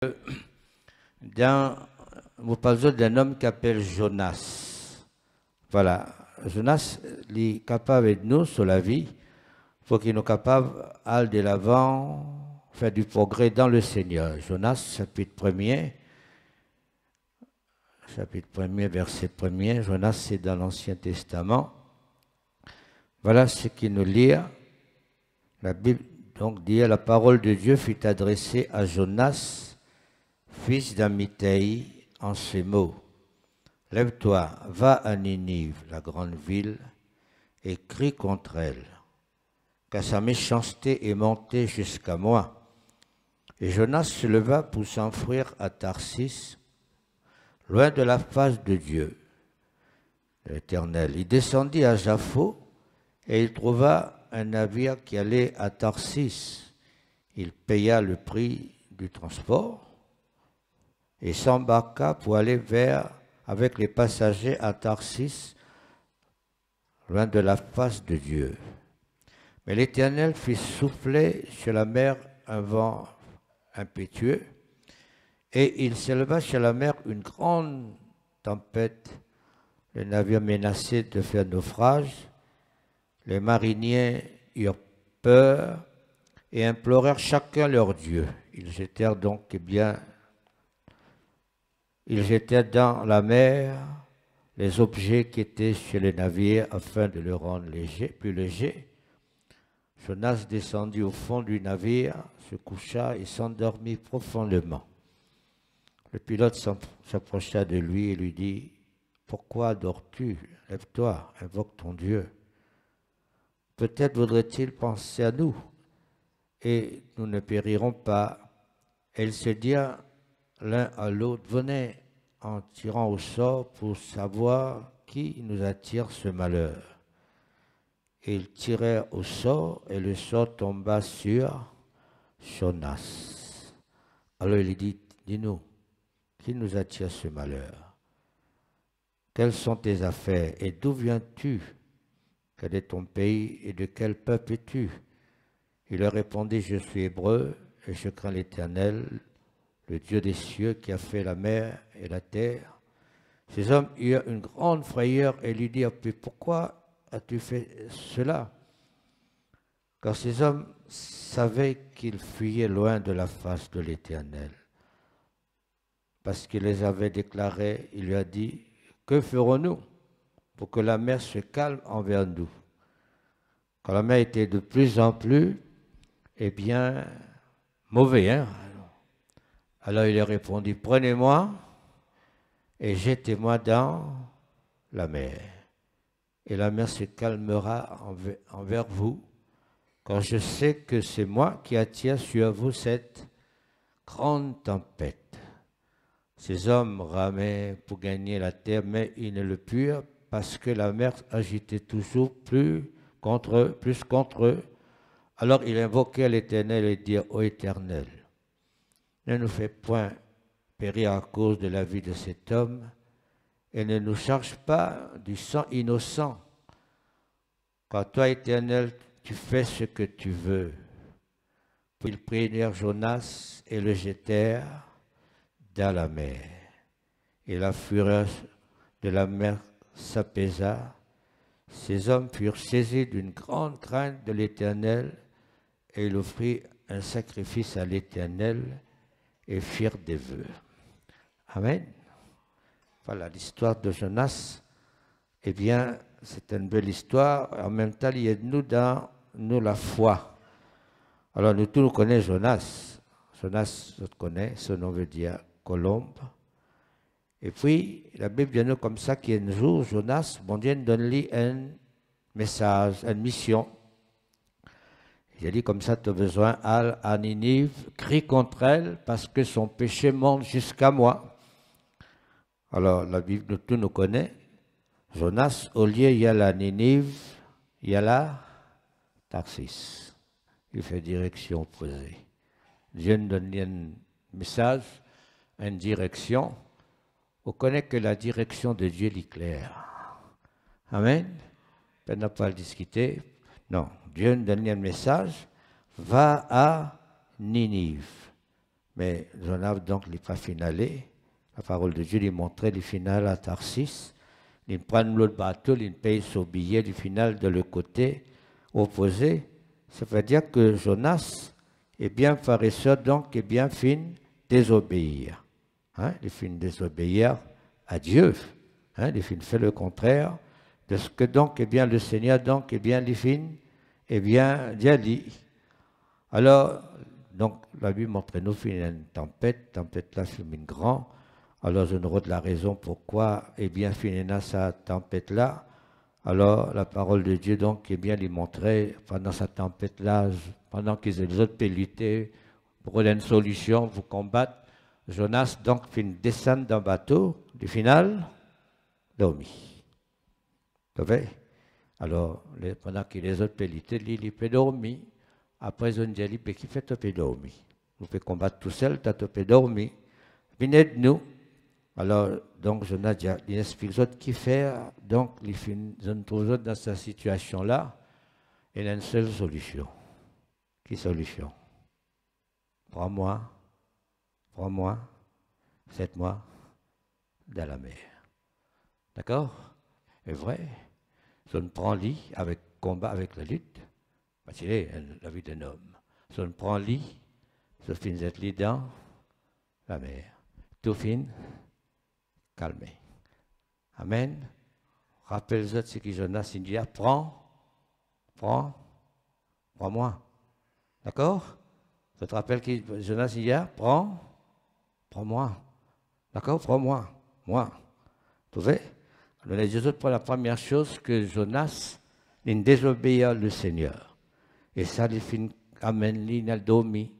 Nous parlons d'un homme qui s'appelle Jonas. Voilà, Jonas est capable de nous sur la vie, pour qu'il soit capable d'aller de l'avant, faire du progrès dans le Seigneur. Jonas, chapitre 1er, verset 1er. Jonas, c'est dans l'Ancien Testament. Voilà ce qu'il nous lit. La Bible donc dit, la parole de Dieu fut adressée à Jonas, fils d'Amittai, en ces mots. Lève-toi, va à Ninive, la grande ville, et crie contre elle, car sa méchanceté est montée jusqu'à moi. Et Jonas se leva pour s'enfuir à Tarsis, loin de la face de Dieu, l'Éternel. Il descendit à Jaffo, et il trouva un navire qui allait à Tarsis. Il paya le prix du transport et s'embarqua pour aller avec les passagers à Tarsis, loin de la face de Dieu. Mais l'Éternel fit souffler sur la mer un vent impétueux, et il s'éleva sur la mer une grande tempête. Le navire menaçait de faire naufrage. Les mariniers eurent peur et implorèrent chacun leur Dieu. Ils jetèrent dans la mer les objets qui étaient sur les navires afin de le rendre plus léger. Jonas descendit au fond du navire, se coucha et s'endormit profondément. Le pilote s'approcha de lui et lui dit, « Pourquoi dors-tu? Lève-toi, invoque ton Dieu. Peut-être voudrait-il penser à nous, et nous ne périrons pas. » Et ils se dirent l'un à l'autre, « Venez en tirant au sort pour savoir qui nous attire ce malheur. » Et ils tirèrent au sort, et le sort tomba sur Jonas. Alors il dit, « Dis-nous, qui nous attire ce malheur? Quelles sont tes affaires, et d'où viens-tu? Quel est ton pays et de quel peuple es-tu? » Il leur répondit, « Je suis hébreu et je crains l'Éternel, le Dieu des cieux qui a fait la mer et la terre. » Ces hommes eurent une grande frayeur et lui dirent, « Puis pourquoi as-tu fait cela? » Car ces hommes savaient qu'ils fuyaient loin de la face de l'Éternel. Parce qu'il les avait déclarés, il lui a dit, « Que ferons-nous pour que la mer se calme envers nous? » Quand la mer était de plus en plus, mauvais, hein? Alors il leur répondit, « Prenez-moi et jetez-moi dans la mer. Et la mer se calmera envers vous, car je sais que c'est moi qui attire sur vous cette grande tempête. » Ces hommes ramaient pour gagner la terre, mais ils ne le purent parce que la mer agitait toujours plus contre eux. Alors ils invoquèrent l'Éternel et dirent, « Ô Éternel, ne nous fais point périr à cause de la vie de cet homme, et ne nous charge pas du sang innocent, car toi, Éternel, tu fais ce que tu veux. » Puis ils prirent Jonas et le jetèrent dans la mer. Et la fureur de la mer s'apaisa. Ces hommes furent saisis d'une grande crainte de l'Éternel, et ils offrirent un sacrifice à l'Éternel et firent des vœux. Amen. Voilà l'histoire de Jonas. Eh bien, c'est une belle histoire. En même temps, il y a de nous dans la foi. Alors, nous tous nous connaissons Jonas. Jonas, je connais, son nom veut dire colombe. Et puis, la Bible dit nous comme ça qu'un jour, Jonas, bon Dieu, donne-lui un message, une mission. Il a dit comme ça, tu as besoin, à Ninive, crie contre elle parce que son péché monte jusqu'à moi. Alors, la Bible, tout nous connaît. Jonas, au lieu, il y a la Ninive, il y a la Tarsis. Il fait direction opposée. Dieu nous donne un message, une direction. On connaît que la direction de Dieu est claire. Amen. On n'a pas à le discuter. Non, Dieu nous donne un message. Va à Ninive. Mais Jonas, donc, il n'est pas finalé. La parole de Dieu lui montrait le final à Tarsis. Il prend l'autre bateau, il paye son billet du final de le côté opposé. Ça veut dire que Jonas est bien paresseux, donc est bien fin désobéir. Hein? Il fin désobéir à Dieu. Hein? Il fin fait le contraire de ce que donc est bien le Seigneur, donc est bien les fin, est bien dit. Alors, donc la Bible montre nous une tempête là fait une grande. Alors, je ne vois la raison pourquoi, eh bien, finina sa tempête-là. Alors, la parole de Dieu, donc, eh bien, lui montrait, pendant sa tempête-là, pendant qu'ils les autres peuvent lutter pour une solution, pour combattre, Jonas, donc, fait une descente d'un bateau, du final, dormi. Vous voyez? Alors, pendant que les autres peuvent lutter, il peut dormir. Après, on dit, qui fait te dormir? Vous pouvez combattre tout seul, tu peux dormir. Venez de nous. Alors, donc, Jonas dit, il y a des autres qui fait, donc, ils ont trouvé dans cette situation-là, il y a une seule solution. Quelle solution? Prends-moi, 7 mois dans la mer. D'accord? C'est vrai. Si on prend lit avec combat, avec la lutte, parce que c'est la vie d'un homme. Si on prend lit, ça finit d'être lit dans la mer. Tout finit calmé. Amen. Rappelle-toi ce que Jonas dit, prends-moi. D'accord? Tu te rappelles que Jonas dit, prends-moi. D'accord? Prends-moi. Moi. Tu vois? Alors les autres, pour la première chose que Jonas, il désobéit le Seigneur. Et ça, il finit, amen, il a dormi.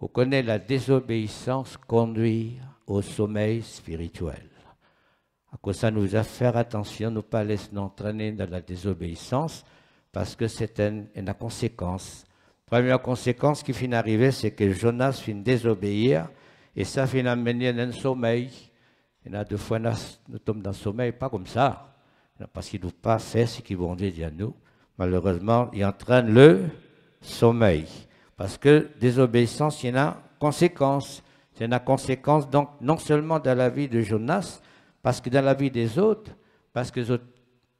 On connaît la désobéissance conduit au sommeil spirituel. À cause ça, nous a faire attention, ne pas laisser nous entraîner dans la désobéissance, parce que c'est une conséquence. Première conséquence qui finit d'arriver, c'est que Jonas finit désobéir, et ça finit d'amener un sommeil. Il y a 2 fois, nous tombons dans le sommeil, pas comme ça, parce qu'il ne doit pas faire ce qu'il vont dire à nous. Malheureusement, il entraîne le sommeil. Parce que désobéissance, il y a une conséquence. C'est une conséquence, donc, non seulement dans la vie de Jonas, parce que dans la vie des autres, parce que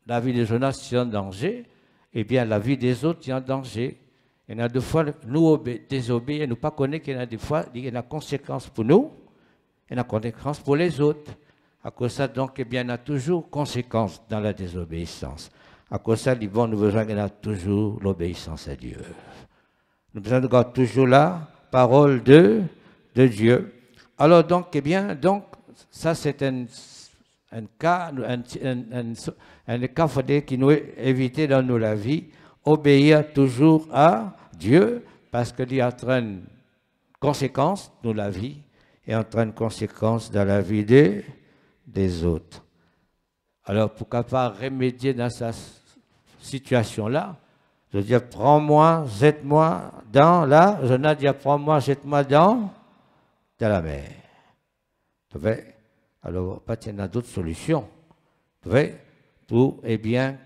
la vie de Jonas est en danger, eh bien la vie des autres est en danger. Il y a 2 fois, nous désobéir, nous ne pas connaître qu'il y a des fois, il y a une conséquence pour nous, il y a une conséquence pour les autres. À cause de ça, donc, eh bien, il y a toujours conséquence dans la désobéissance. À cause de ça, nous avons besoin qu'il y ait toujours l'obéissance à Dieu. Nous avons besoin de garder toujours la parole de Dieu. Alors, donc, eh bien, donc, ça, c'est un cas qui nous éviter dans nous la vie, obéir toujours à Dieu, parce qu'il entraîne conséquence dans la vie et entraîne conséquence dans la vie des autres. Alors, pour capable remédier dans cette situation-là, je dis, prends-moi, jette-moi dans la, Jonas dit, prends-moi, jette-moi dans la mer. Tu vois? Alors, il y a d'autres solutions. Tu vois? Pour, eh bien,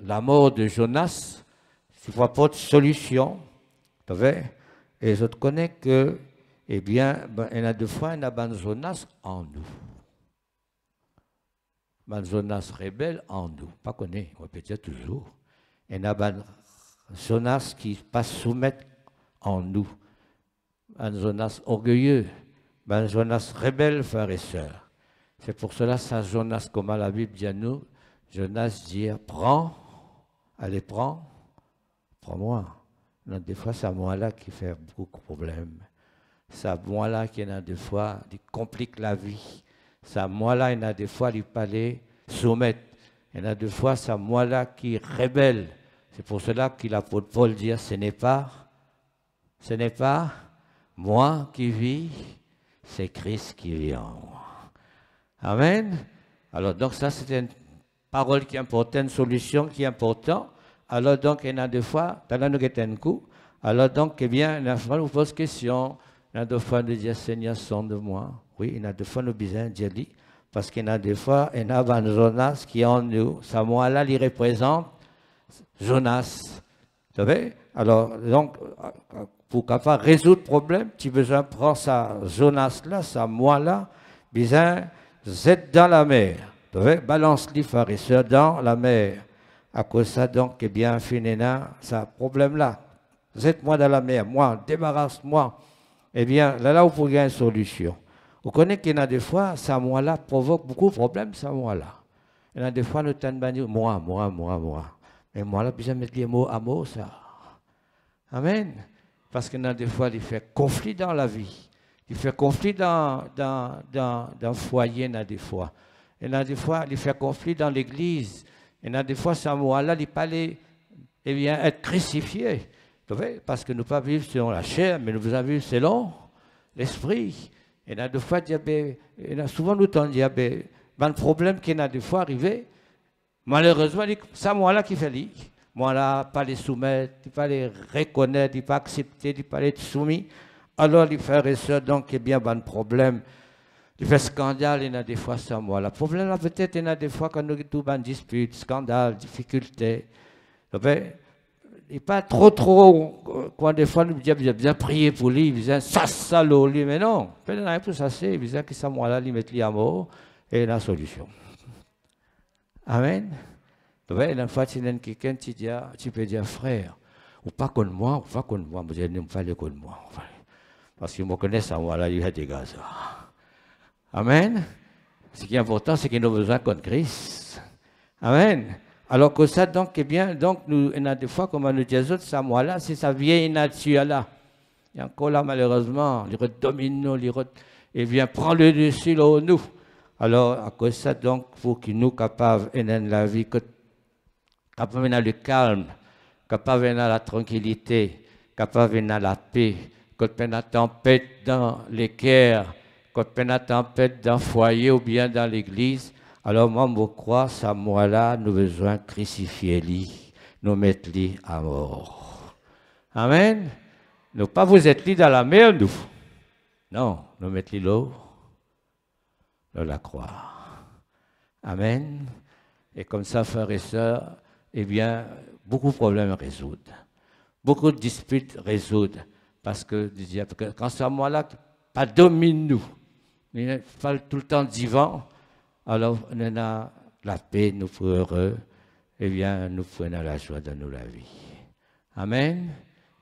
la mort de Jonas, tu ne vois pas de solution. Tu vois? Et je te connais que, eh bien, il y a 2 fois, il y a Jonas en nous. Jonas rebelle en nous. Pas connaît, on peut dire toujours. Il y a Jonas qui pas soumettre en nous. Jonas orgueilleux. Jonas rebelle, frères et sœurs. C'est pour cela, ça, Jonas, comme la Bible dit à nous, Jonas dit, allez, prends-moi. Des fois, c'est moi-là qui fait beaucoup de problèmes. C'est moi-là qui, des fois, qui complique la vie. C'est moi-là, il y a des fois, il fallait soumettre. Il y a des fois, c'est moi-là qui rebelle. C'est pour cela qu'il a pour Paul dire, ce n'est pas moi qui vis, c'est Christ qui vit en moi. Amen. Alors, donc, ça, c'est une parole qui est importante, une solution qui est importante. Alors, donc, il y a des fois, dans nous un coup. Alors, donc, eh bien, il y a des fois, nous pose question. Il y a des fois, nous disons, Seigneur, sonde-moi. Oui, il y a des fois, nous besoin de dire, parce qu'il y a des fois, il y a un Jonas qui est en nous. Ça, moi-là, il représente Jonas. Vous savez? Alors, donc, pour capable résoudre le problème, tu as besoin de prendre sa Jonas là, sa moi là, besoin d'être dans la mer. Tu vois, balance les frères et sœurs dans la mer. À cause de ça, donc, eh bien, finalement, ça problème là. Jette-moi dans la mer, moi, débarrasse-moi. Eh bien, là, vous pouvez une solution. Vous connaissez qu'il y a des fois, ça moi-là provoque beaucoup de problèmes, ça moi-là. Il y a des fois, nous t'en dire moi. Mais moi, là, besoin de mettre les mots à mots, ça. Amen. Parce qu'il y a des fois, il fait conflit dans la vie. Il fait conflit dans le foyer, il y a des fois. Il y a des fois, il fait conflit dans l'église. Il y a des fois, ça moi-là, il parlait, eh bien, être crucifié. Parce que nous ne pas vivre selon la chair, mais nous voulons vivre selon l'esprit. Et là, des fois, souvent nous t'en dit, le problème qui a des fois arrivé, malheureusement, c'est moi-là qui fait lui. Moi-là, pas les soumettre, pas les reconnaître, pas accepter, pas être soumis. Alors, les frères et sœurs, donc, eh bien, le problème, il fait scandale, il y a des fois, c'est moi. Le problème, là, peut-être, il y a des fois, quand nous avons une dispute, scandale, difficulté. Il n'est pas trop, quand des fois, nous disons, bien prier pour lui, il disait, ça, salaud, lui, mais non, il n'y a rien pour ça, il disait que ça, moi, là, il met lui à mort, et la solution. Amen. Une fois, tu as quelqu'un, tu peux dire, frère, ou pas contre moi, moi, je ne me fallait contre moi. Parce que je me connais ça, moi, là, il y a des gars, ça. Amen. Ce qui est important, c'est qu'il nous a besoin contre Christ. Amen. Alors que ça, donc, eh bien, donc, nous, il y a des fois, comme nous disons, ça, moi, là, c'est sa vieille nature, là. Et encore là, malheureusement, il domine nous, il vient prendre le dessus, là, nous. Alors, à cause de ça, donc, pour qu'il nous capables, dans la vie, capable dans le calme, capable dans la tranquillité, capable dans la paix, quand il y a une tempête dans l'équerre, quand il y a une tempête dans le foyer ou bien dans l'église, alors moi, je crois, ça, moi-là, nous avons besoin de crucifier lui, nous mettre lui à mort. Amen. Nous pas vous êtes lui dans la mer, nous. Non, nous mettons lui l'eau, dans la croix. Amen. Et comme ça, frères et sœurs, eh bien, beaucoup de problèmes résoudre. Beaucoup de disputes résoudre. Parce que quand c'est moi-là, pas domine nous. Il faut tout le temps divan. Alors, on a la paix, nous sommes heureux. Eh bien, nous prenons la joie dans la vie. Amen.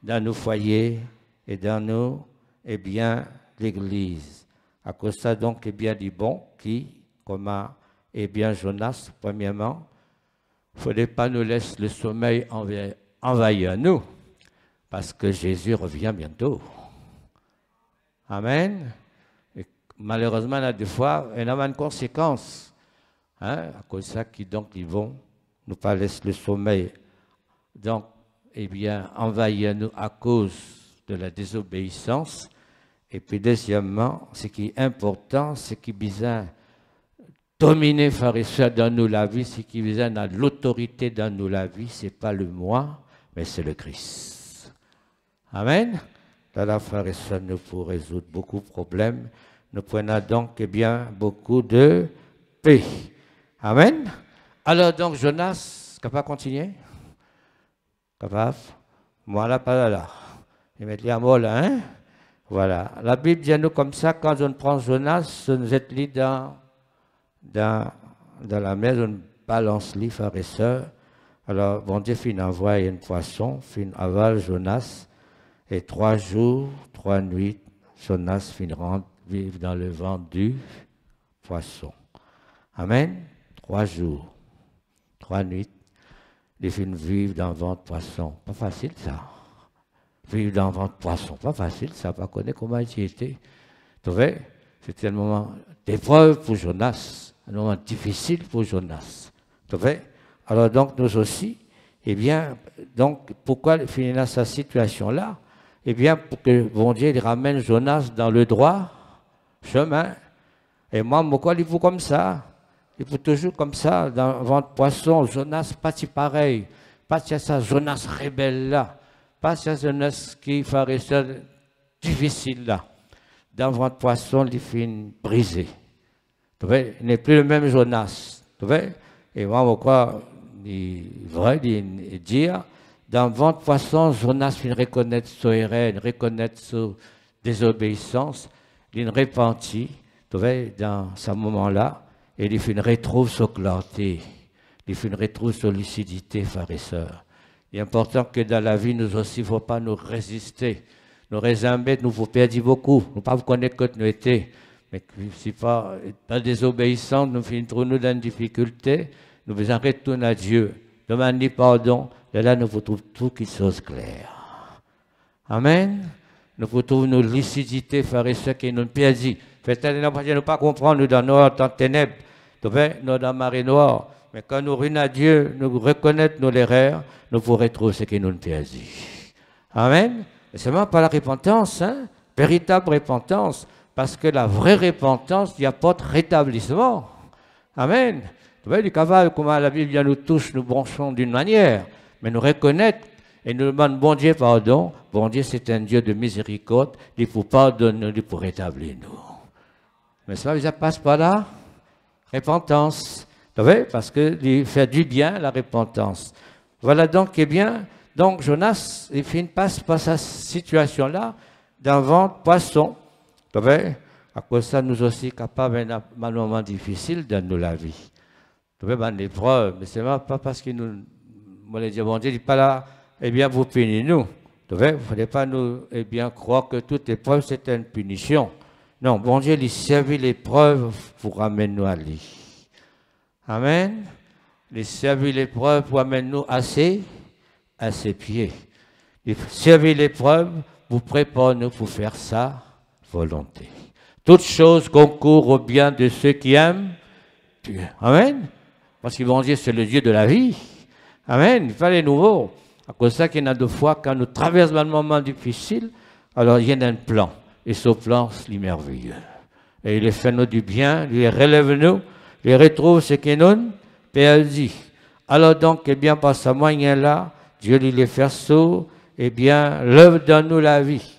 Dans nos foyers et dans nos, eh bien, l'église. À cause de ça, donc, eh bien, du bon qui, comme eh bien, Jonas, premièrement, il ne faudrait pas nous laisser le sommeil envahir nous, parce que Jésus revient bientôt. Amen. Et malheureusement, il y a des fois, il y a une conséquence. Hein, à cause de ça, donc, ils vont nous pas laisser le sommeil. Donc, eh bien, envahir nous à cause de la désobéissance. Et puis, deuxièmement, ce qui est important, c'est qu'il besoin dominer, frères et sœurs, dans nous la vie, ce qui besoin dans l'autorité dans nous la vie, ce n'est pas le moi, mais c'est le Christ. Amen. Dans la frères et sœurs, nous pouvons résoudre beaucoup de problèmes. Nous prenons donc eh bien, beaucoup de paix. Amen. Alors donc, Jonas, capable de continuer? Capable? Moi là, pas là. Il met les mots là, hein? Voilà. La Bible dit à nous comme ça, quand on prend Jonas, on est lit dans la mer, on balance les frères et sœurs. Alors, bon Dieu fin envoie un poisson, fin avale Jonas, et 3 jours, 3 nuits, Jonas fin rentre vivre dans le ventre du poisson. Amen. 3 jours, 3 nuits, les fin vivre dans le ventre du poisson. Pas facile ça. Vivre dans le ventre du poisson, pas facile ça, pas connaître comment il était. Tu vois, c'était un moment d'épreuve pour Jonas, un moment difficile pour Jonas. Tu vois? Alors donc nous aussi, eh bien, donc pourquoi finir dans cette situation-là? Eh bien, pour que bon Dieu il ramène Jonas dans le droit chemin. Et moi, pourquoi il faut comme ça? Il faut toujours comme ça, dans le ventre poisson, Jonas pas si pareil, pas si ça, Jonas rebelle là, pas si Jonas qui ferait ça difficile là. Dans le ventre poisson, il finit brisé. Tu vois, il n'est plus le même Jonas. Tu vois? Et moi, pourquoi il vrai, il dire, dans le ventre poisson, Jonas finit reconnaître son erreur, reconnaître sa désobéissance, il repentit, tu vois, dans ce moment-là, et il finit retrouve sa clarté, il finit retrouve sa lucidité, frères et sœurs. Il est important que dans la vie, nous aussi, il ne faut pas nous résister. Nous résister, nous vous perdre beaucoup. Nous ne pas vous connaître que nous étions. Mais si pas désobéissants, nous finissons nous dans une difficulté, nous faisons retourner à Dieu. Demandez pardon, et là nous vous trouvons tout qui chose claire. Amen. Nous vous trouvons nos lucidité, frères et sœurs, qui nous perdent. Faites-nous ne pas comprendre, nous dans nos temps ténèbres, nous dans la marée noire. Mais quand nous ruinons à Dieu, nous reconnaissons nos erreurs, nous vous retrouvons ce qui nous perdent. Amen. Et c'est même pas la repentance, hein? Véritable repentance. Parce que la vraie repentance, il apporte rétablissement. Amen. Vous voyez, du cavale, comment la Bible nous touche, nous branchons d'une manière, mais nous reconnaître et nous demandons, bon Dieu, pardon. Bon Dieu, c'est un Dieu de miséricorde, il faut pardonner, il faut rétablir nous. Mais ça, ça passe par là. Repentance. Vous voyez, parce qu'il fait du bien, la repentance. Voilà donc, eh bien, donc Jonas, il passe par cette situation-là, d'un ventre poisson. Vous voyez, à cause de ça, nous aussi capables d'un moment difficile dans la vie. Vous voyez, dans l'épreuve, mais ce n'est pas parce que nous, moi, les dieux, bon Dieu, il n'est pas là, eh bien, vous punissez nous. Vous voyez, il ne fallait pas nous, eh bien, croire que toute épreuve, c'était une punition. Non, bon Dieu, il servit l'épreuve pour ramener nous à lui. Amen. Il servit l'épreuve pour ramener nous à ses pieds. Il servit l'épreuve pour préparer nous pour faire ça. Volonté. Toutes choses concourent au bien de ceux qui aiment Dieu. Amen. Parce que bon Dieu, c'est le Dieu de la vie. Amen. Il fallait nouveau. À cause de ça qu'il y en a deux fois, quand nous traversons un moment difficile, alors il y a un plan. Et ce plan, c'est merveilleux. Et il fait nous du bien, il relève nous, il retrouve ce que nous perdit. Alors donc, eh bien, par ce moyen-là, Dieu lui les fait saut, eh bien, l'œuvre dans nous la vie.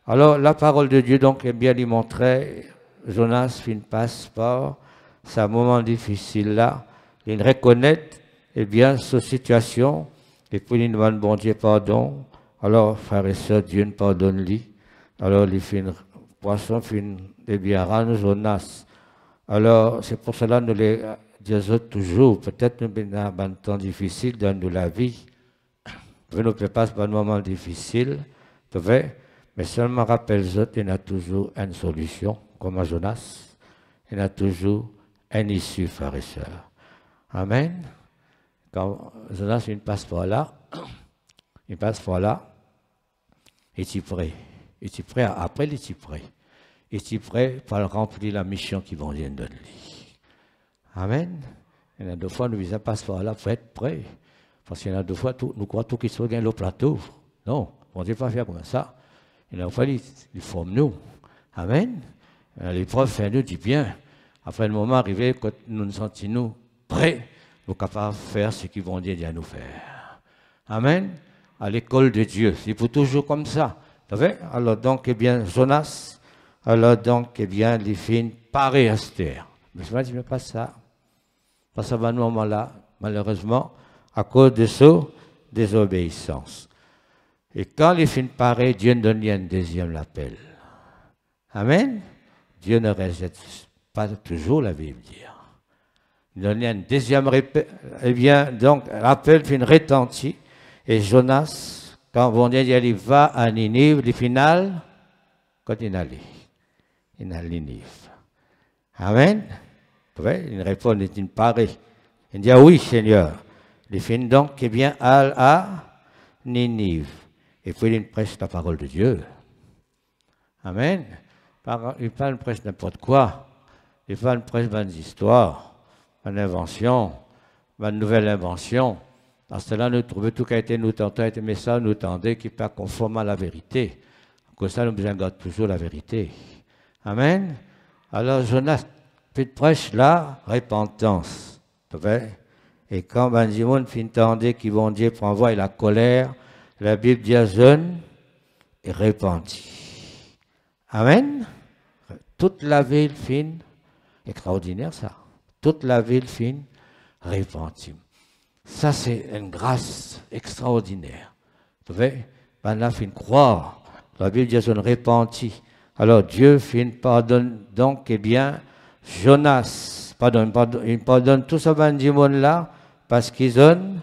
Alors, la parole de Dieu, donc, eh bien, lui montrait, Jonas passe par ce moment difficile-là, il reconnaît, eh bien, sa situation, et puis il demande, bon Dieu, pardon. Alors, frères et sœurs, Dieu ne pardonne-lui. Alors, il fait une poisson, eh bien, rend Jonas. Alors, c'est pour cela que nous les disons toujours, peut-être nous avons un temps difficile dans la vie, nous ne passons pas un moment difficile, tu vois. Mais seulement rappelle-toi, il y a toujours une solution, comme à Jonas. Il y a toujours une issue, frères et sœurs. Amen. Quand Jonas il passe par là, il est prêt. Il est prêt, après il est prêt. Il est prêt pour remplir la mission qui vont de lui. Amen. Il y a deux fois, nous visons passer par là pour être prêt. Parce qu'il y en a deux fois, nous croyons tout qui se gagne le plateau. Non, on ne peut pas faire comme ça. Il a fallu, il forme nous. Amen. L'épreuve fait nous du bien. Après le moment arrivé, quand nous nous sentons prêts, nous sommes capables de faire ce qu'ils vont dire à nous faire. Amen. À l'école de Dieu. C'est pour toujours comme ça. Alors donc, eh bien, Jonas, alors donc, eh bien, les filles paraient à cette terre. Mais je ne dis pas ça. Pas ça, à ce moment-là, malheureusement, à cause de sa désobéissance. Et quand les filles paraissent, Dieu nous donne un deuxième appel. Amen. Dieu ne rejette pas toujours la Bible. Il donne un deuxième appel. Eh bien, donc, l'appel fait une retentie. Et Jonas, quand bon Dieu dit, il va à Ninive, le final, quand il allait. Il a Ninive. Amen. Il répond, il paraît. Il dit, ah oui, Seigneur. Il fait donc, eh bien, à Ninive. Et puis il prêche la parole de Dieu. Amen. Il parle prêche n'importe quoi. Il parle prêche des histoires, une invention, une nouvelle invention. Dans cela, nous trouvons tout qui a été nous tenté, mais ça nous tendait qui n'est pas conforme à la vérité. Comme ça, nous besoin garder toujours la vérité. Amen. Alors Jonas, puis prêche la repentance. Et quand Benjamin fin tendait qui vont dire pour envoyer la colère, la Bible dit à jeune et repentit. Amen. Toute la ville fine, extraordinaire ça. Toute la ville fine, repentit. Ça, c'est une grâce extraordinaire. Vous voyez, ben là, il faut croire. La Bible dit qu'on repentit. Alors, Dieu pardonne donc, eh bien, Jonas, il pardonne tout ce monde-là parce qu'ils ont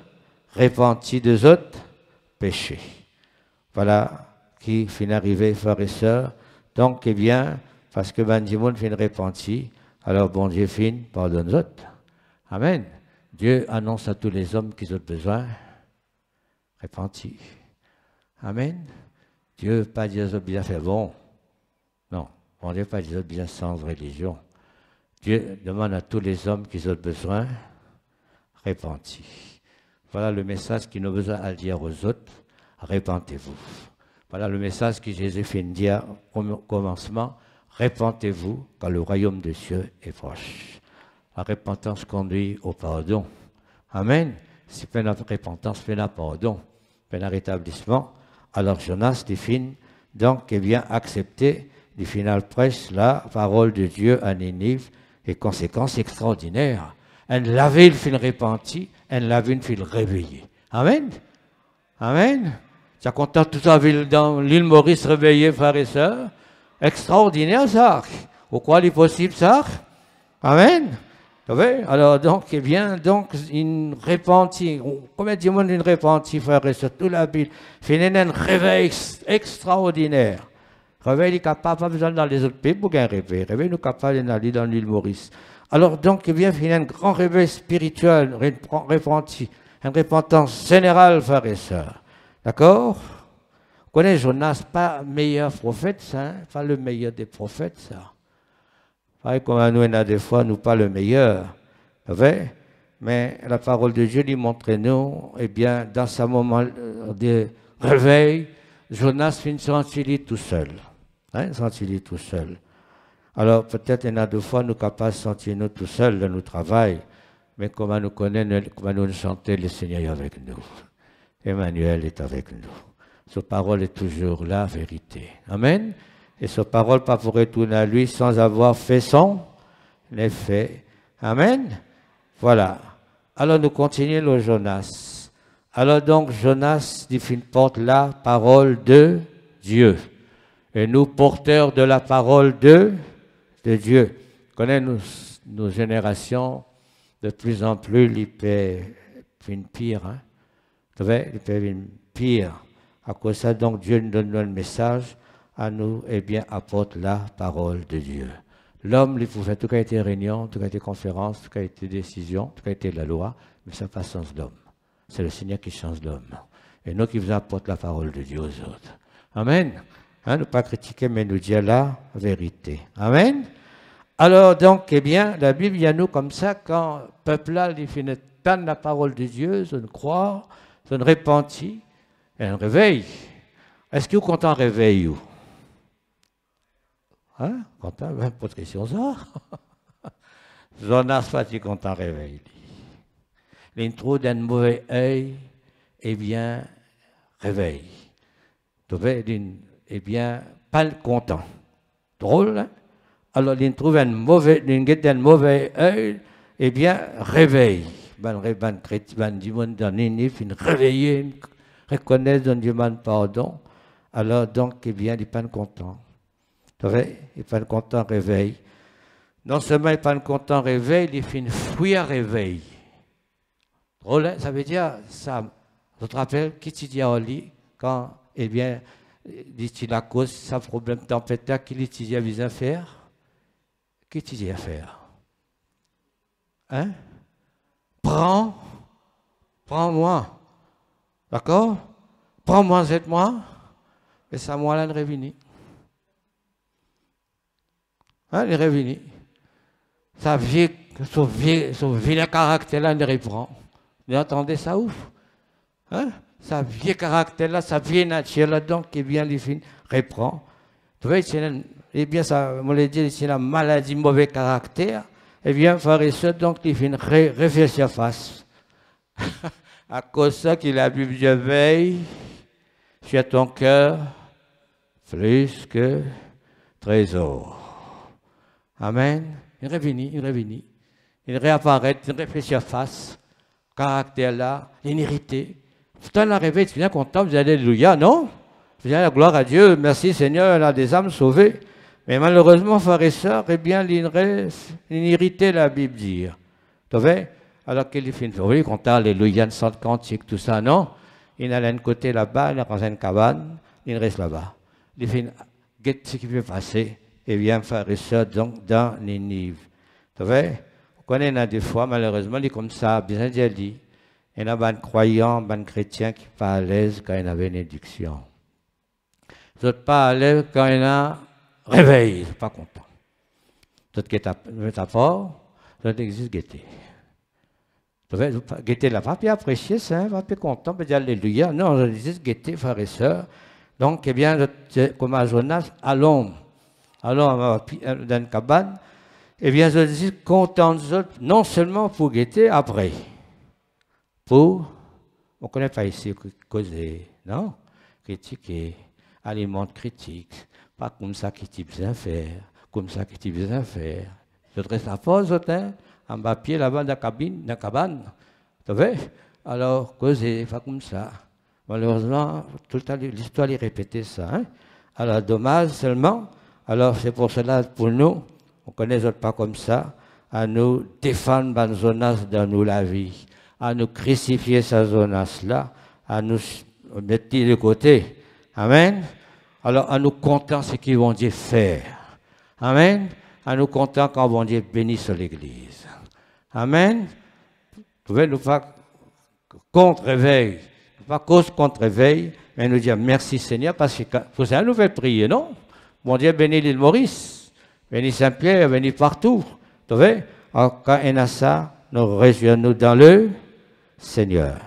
repenti des autres péchés. Voilà qui finit arrivé, frères et sœurs. Donc, eh bien, parce que ben du monde finit repenti, alors bon Dieu finit pardonne les autres. Amen. Dieu annonce à tous les hommes qu'ils ont besoin repentis. Amen. Dieu ne veut pas dire qu'ils ont bien fait bon. Non, on ne veut pas dire qu'ils ont bien sans religion. Dieu demande à tous les hommes qu'ils ont besoin repentis. Voilà le message qu'il nous a besoin à dire aux autres. Repentez-vous. Voilà le message que Jésus finit de dire au commencement. Repentez-vous car le royaume des cieux est proche. La repentance conduit au pardon. Amen. Si pas la repentance, pas la pardon, pas le rétablissement, alors Jonas définit donc et bien accepter du final prêche la parole de Dieu à Ninive et conséquences extraordinaires. Elle l'avait le fil repenti, elle l'avait le fil réveillé. Amen. Amen. Ça content toute la ville dans l'île Maurice réveillée, frères et sœurs. Extraordinaire ça. Pourquoi il est possible ça? Amen. Alors donc, eh bien, donc, une repentie, combien de monde une repentie, frère et sœur, toute la Bible, fait un réveil extraordinaire. Réveil, il est capable, pas besoin dans les autres pays pour gagner un réveil. Réveil, nous est capable d'aller dans l'île Maurice. Alors donc, eh bien, il y a un grand réveil spirituel, repenti, une repentance générale, frère et sœur. D'accord? Vous connaissez Jonas, pas meilleur prophète, ça, hein? Pas le meilleur des prophètes, ça. Pareil comme nous, on a des fois, nous pas le meilleur. Mais la parole de Dieu lui montre nous, eh bien, dans ce moment de réveil, Jonas finit sentir tout seul. Hein, sentir tout seul. Alors, peut-être, il y a deux fois, nous sommes capables de sentir nous tout seuls dans notre travail. Mais comment nous connaissons, comment nous chantons, le Seigneur est avec nous. Emmanuel est avec nous. Sa parole est toujours la vérité. Amen. Et sa parole pas pour retourner à lui sans avoir fait son effet. Amen. Voilà. Alors nous continuons le Jonas. Alors donc Jonas porte la parole de Dieu. Et nous, porteurs de la parole de Dieu. Connaissez nos générations, de plus en plus, ils pire. Hein? Vous savez, ils pire. À cause de ça, donc Dieu nous donne le message. À nous, eh bien, apporte la parole de Dieu. L'homme, il pouvait tout a été réunion, tout a été conférence, tout a été décision, tout a été la loi, mais ça ne pas change l'homme. C'est le Seigneur qui change l'homme. Et nous qui vous apporte la parole de Dieu aux autres. Amen. Hein, ne pas critiquer, mais nous dire la vérité. Amen. Alors donc, eh bien, la Bible, il y a nous comme ça, quand le peuple-là, il finit de la parole de Dieu, je ne croit, je ne repentit, et un réveil. Est-ce que vous comptez un réveil? Hein? Content, ben, pas de question ça. Jonas pas si content réveil. L'intro d'un mauvais œil, eh bien, réveil. Eh bien, pas content. Drôle, hein? Alors, l'intro d'un mauvais œil, eh bien, réveil. Ben, chrétien, du monde dans Ninive, une réveillé, reconnaît, donne du monde pardon. Alors, donc, eh bien, il n'est pas content. Il n'est pas content réveil. Non seulement il n'est pas content réveil, il fait une fuir réveil. Drôle, hein? Ça veut dire, ça, je te rappelle, qui tu dis à lit, quand, eh bien, dit-il la cause, ça problème tempête, qui l'utilise à vis à faire? Qui tu dis à faire? Hein? Prends-moi. D'accord? Prends-moi, aide-moi. Et ça, moi, là, ne revenu. Hein, il est revenu. Son vilain caractère-là, il reprend. Vous entendez ça ouf? Hein? Sa vieux caractère-là, sa vieille nature-là, donc, eh bien, il reprend. Vous voyez, eh bien, ça, on l'a dit, c'est la maladie, mauvais caractère. Eh bien, frère et sœur, donc, il fait réfléchir face. À cause de ça qu'il a bu, je veille sur ton cœur plus que trésor. Amen. Il revient. Il réapparaît, il réfléchit face. caractère là, l'inérité. Pourtant, la réveil, tu viens content, vous allez alléluia, non? Vous allez la gloire à Dieu, merci Seigneur, il a des âmes sauvées. Mais malheureusement, frères et sœurs, eh bien, l'inérité, la Bible dit. Tu vois? Alors qu'il fait une oui, content, alléluia, une sorte cantique, tout ça, non? Il a un côté là-bas, il a dans une cabane, il reste là-bas. Il fait guette ce qui peut passer, et bien, frères et sœurs, donc, dans Ninive. Tu vois? On connaît des fois, malheureusement, il est comme ça, bien dit. Il y a des croyants, des chrétiens qui ne sont pas à l'aise quand il y avait une éduction. Ils ne sont pas à l'aise quand il y a réveil, ils ne sont pas contents. D'autres qui sont fort, d'autres existent guetter. Guetter là, pas bien apprécier ça, pas bien content, pas dire alléluia. Non, je dis guetter, frères et sœurs. Donc, eh bien, comme à Jonas, allons dans une cabane, eh bien, je dis content des autres, non seulement pour guetter, après. On ne connaît pas ici causer, non? Critiquer, alimente critique, pas comme ça qu'il t'y besoin faire, comme ça qu'il t'y besoin faire. Je reste à pause, en bas pied là-bas dans la cabane, tu vois? Alors, causer, pas comme ça. Malheureusement, tout le temps, l'histoire est répétée ça. Hein? Alors, dommage seulement. Alors, c'est pour cela, pour nous, on ne connaît pas comme ça, à nous défendre dans zonas dans nous la vie, à nous crucifier sa zonas-là, à nous mettre de côté. Amen. Alors, à nous compter ce qu'ils vont dire faire. Amen. À nous compter quand vont dire bénir sur l'Église. Amen. Vous pouvez nous pas contre-réveil, pas cause contre-réveil, mais nous dire merci Seigneur, parce que pour ça, nous fait prier, non? Mon Dieu, bénis l'île Maurice, bénis Saint-Pierre, bénis partout. Vous voyez? Alors, quand il y a ça, nous réjouissons-nous dans le Seigneur.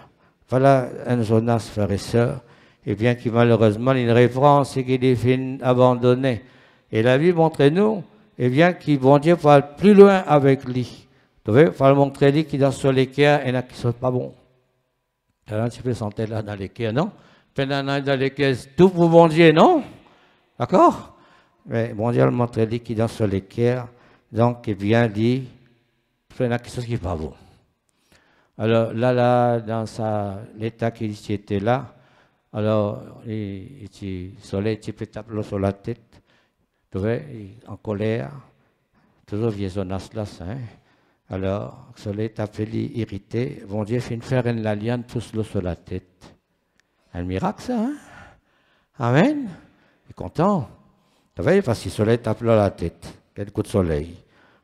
Voilà un Jonas, frères et sœurs, et bien qui malheureusement, il reprend ce qu'il est fin abandonné. Et la vie montre-nous, et bien qui, bon Dieu, va aller plus loin avec lui. Vous voyez? Il faut montrer lui qui dans sur l'équerre, et là qui ne sont pas bons. Alors, tu peux sentir là dans l'équerre, non? Dans l'équerre, tout pour bon Dieu, non? D'accord? Mais bon Dieu, montre lui qui dans sur l'équerre, donc, eh bien, dit, il y a quelque chose qui n'est pas bon. Alors là, dans l'état qu'il était là, alors, le soleil peut taper sur la tête, tu vois, en colère, toujours vieux zonas là, hein. Alors, le soleil tape irrité, bon Dieu fait faire une liane, pousse l'eau sur la tête. Un miracle, ça, hein? Amen. Il est content. Tu vois, parce que le soleil tape là la tête, quel coup de soleil.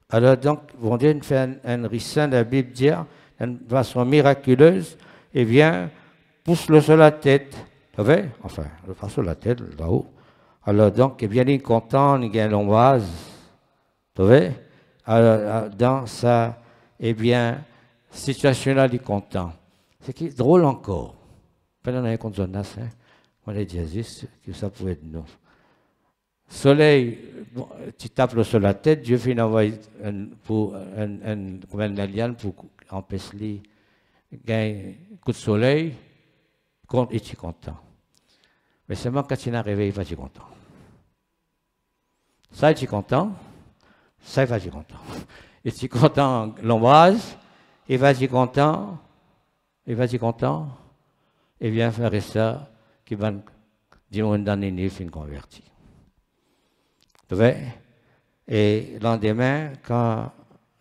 Alors, donc, bon Dieu fait un ricin, la Bible dit, d'une façon miraculeuse, et vient, pousse l'eau sur la tête. Tu vois? Enfin, le passe sur la tête, là-haut. Alors, donc, eh bien, il est content, il gagne l'ombrase. Tu vois? Alors, dans sa, eh bien, situation-là, il est content. C'est qui est drôle encore. Pendant qu'on a contre Jonas, hein, on a dit juste que ça pouvait être nous. Soleil, bon, tu tapes sur la tête, Dieu fait envoyer pour un alien pour empêcher un coup de soleil, et tu es content. Mais seulement quand tu es réveillé, tu es content. Ça, tu es content. Ça, il va être content. Et tu es content, l'ombrage, il va être content, il va être content, et bien faire ça, qui va dire dans les fin converti. Tu vois? Et le lendemain, quand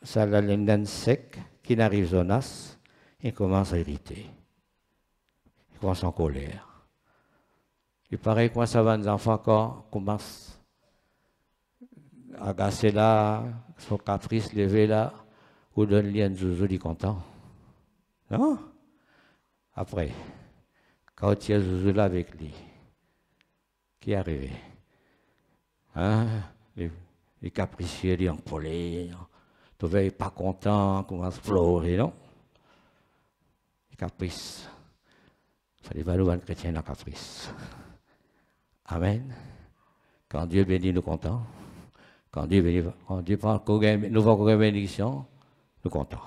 ça la laine sec, qui n'arrive Jonas, il commence à irriter. Il commence en colère. Il paraît que ça va, les enfants encore commencent agacé là, son caprice levé là, ou donne-lui un zouzou dit content. Non? Après, quand il y a zouzou là avec lui, qui est arrivé? Hein? Les capricieux, les en colère, tu vois, pas content, commence à pleurer, non? Les caprices. Il fallait valoir un chrétien dans caprice. Amen. Quand Dieu bénit, nous contents. Quand Dieu prend nous voit une bénédiction, nous comptons.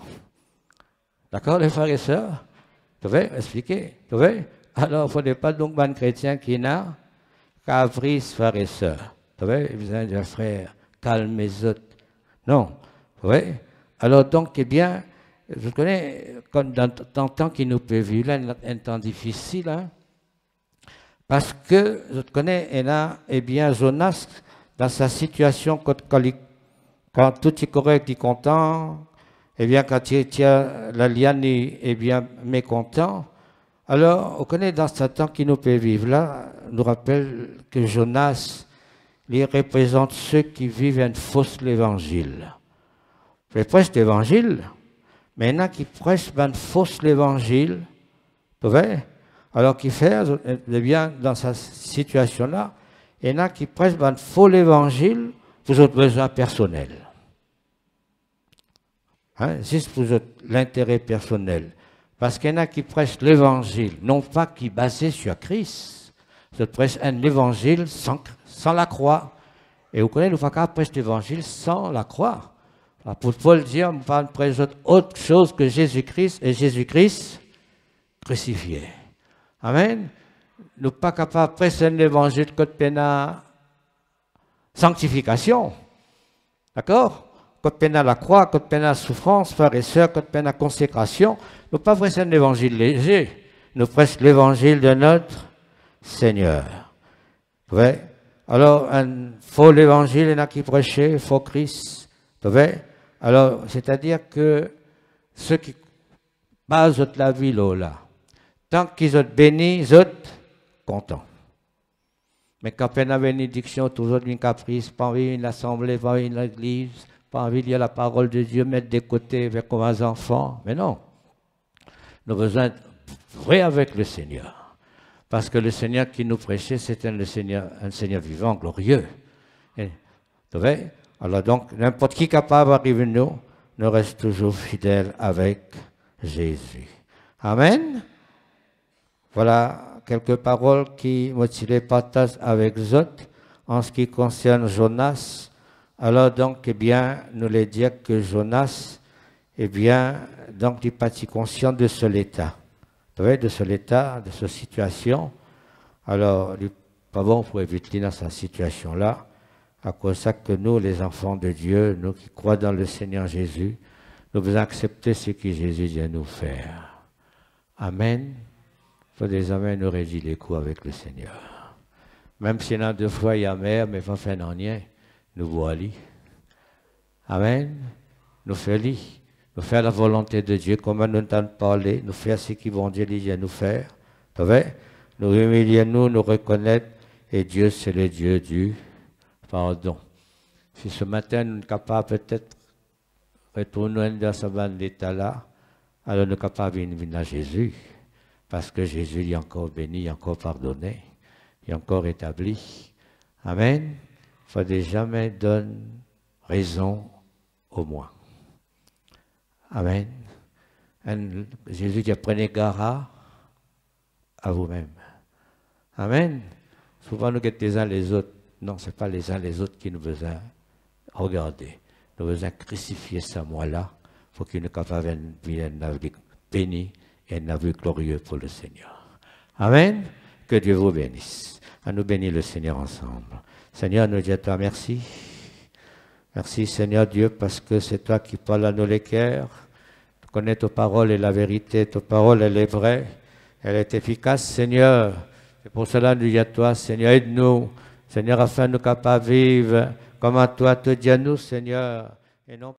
D'accord, les frères et sœurs? Tu veux expliquer? Tu veux? Alors, il ne faudrait pas donc un chrétien qui n'a caprice, frères et sœurs. Tu veux? Besoin de frères, calme les autres. Non. Tu veux? Alors, donc, eh bien, Je connais, comme dans le temps qui nous peut vivre, là, un temps difficile, hein, parce que, je te connais, et là, eh bien, Jonas, dans sa situation, quand tout est correct, il est content, eh bien, quand il tient la liane, il est bien mécontent. Alors, on connaît dans ce temps qui nous peut vivre là, nous rappelle que Jonas, il représente ceux qui vivent un faux évangile. Je prêche l'évangile, mais il y en a qui prêchent un faux évangile, vous voyez? Alors, qu'il fait, eh bien, dans cette situation-là, il y en a qui prêchent un faux évangile pour votre besoin personnel. Hein, juste pour l'intérêt personnel. Parce qu'il y en a qui prêchent l'évangile, non pas qui est basé sur Christ. Ils prêchent un évangile sans la croix. Et vous connaissez, nous ne prêcher l'évangile sans la croix. Pour Paul dire, on ne prêche autre chose que Jésus-Christ et Jésus-Christ crucifié. Amen. Nous ne sommes pas capables de prêcher l'évangile que de la sanctification. D'accord? Quand on a la croix, quand on a la souffrance, frères et sœurs, quand on a la consécration, nous ne pas prêcher un évangile léger, nous prêchons l'évangile de notre Seigneur. Ouais. Alors, un faux évangile, il y en a qui prêchent, faux Christ. Ouais. Alors, c'est-à-dire que ceux qui basent la vie là, tant qu'ils sont bénis, ils sont contents. Mais quand on a une bénédiction, toujours une caprice, pas envie d'une assemblée, pas envie d'une église, pas envie de lire la parole de Dieu, mettre de côté avec comme un enfant. Mais non. Nous avons besoin d'être vrais avec le Seigneur. Parce que le Seigneur qui nous prêchait, c'est un Seigneur vivant, glorieux. Et, vous voyez? Alors donc, n'importe qui capable d'arriver nous reste toujours fidèle avec Jésus. Amen. Voilà quelques paroles qui motivent partage avec les autres en ce qui concerne Jonas. Alors donc, eh bien, nous les dire que Jonas, eh bien, donc, il n'est pas si conscient de ce état. Vous voyez, de ce état, de cette situation. Alors, il n'est pas bon pour éviter dans cette situation-là. À cause de ça que nous, les enfants de Dieu, nous qui croyons dans le Seigneur Jésus, nous devons accepter ce que Jésus vient nous faire. Amen. Il faut des amens nous réduire les coups avec le Seigneur. Même si dans 2 fois il y a mer, mais il faut faire rien. Nous voilà. Amen. Nous faisons. Nous faisons la volonté de Dieu, comme nous entendons parler, nous faisons ce que bon Dieu dit à nous faire. Vous voyez? Nous humilions, nous reconnaître, et Dieu, c'est le Dieu du pardon. Si ce matin, nous sommes capables peut-être de retourner dans ce bande état-là, alors nous sommes capables de venir à Jésus, parce que Jésus est encore béni, est encore pardonné, est encore établi. Amen. Il ne faut jamais donner raison au moins. Amen. Jésus dit, prenez garde à vous-même. Amen. Souvent, nous guettons les uns les autres. Non, ce n'est pas les uns les autres qui nous besoin regarder. Nous besoin crucifier ça, moi-là, pour qu'il nous capable de vivre un avenir béni et un avenir glorieux pour le Seigneur. Amen. Que Dieu vous bénisse. À nous bénir le Seigneur ensemble. Seigneur, nous disons à toi merci. Merci Seigneur Dieu, parce que c'est toi qui parles à nos cœurs. Tu connais ta parole et la vérité. Ta parole, elle est vraie. Elle est efficace, Seigneur. C'est pour cela que nous disons à toi, Seigneur, aide-nous. Seigneur, afin de nous capables de vivre comme à toi te dis à nous, Seigneur. Et non